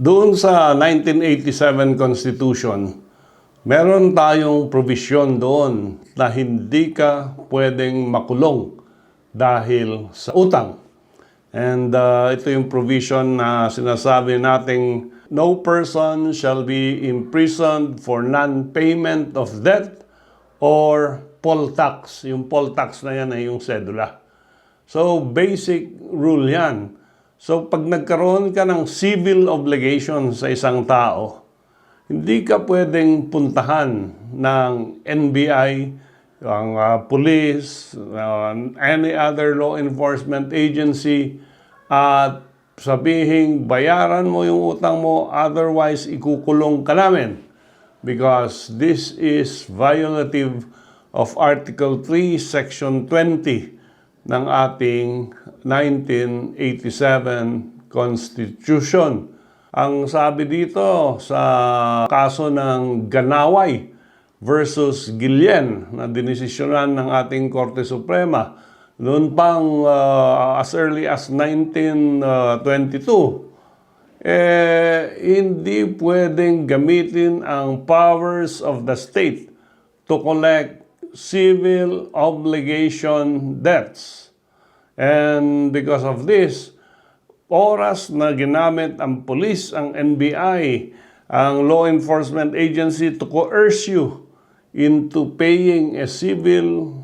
Doon sa 1987 Constitution, meron tayong provision doon na hindi ka pwedeng makulong dahil sa utang. And ito yung provision na sinasabi nating no person shall be imprisoned for non-payment of debt or poll tax. Yung poll tax na yan ay yung sedula. So basic rule yan. So pag nagkaroon ka ng civil obligation sa isang tao, hindi ka pwedeng puntahan ng NBI, ang police, any other law enforcement agency at sabihin bayaran mo yung utang mo, otherwise ikukulong ka namin. Because this is violative of Article 3, Section 20 ng ating 1987 Constitution. Ang sabi dito sa kaso ng Ganaway versus Guillen na dinesisyonan ng ating Korte Suprema noon pang as early as 1922, hindi pwedeng gamitin ang powers of the state to collect civil obligation debts. And because of this, oras na ginamit ang police, ang NBI, ang law enforcement agency to coerce you into paying a civil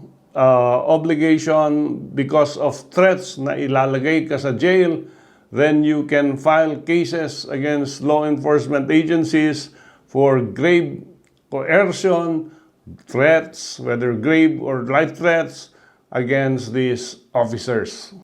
obligation because of threats na ilalagay ka sa jail, then you can file cases against law enforcement agencies for grave coercion, threats, whether grave or life threats, against these officers.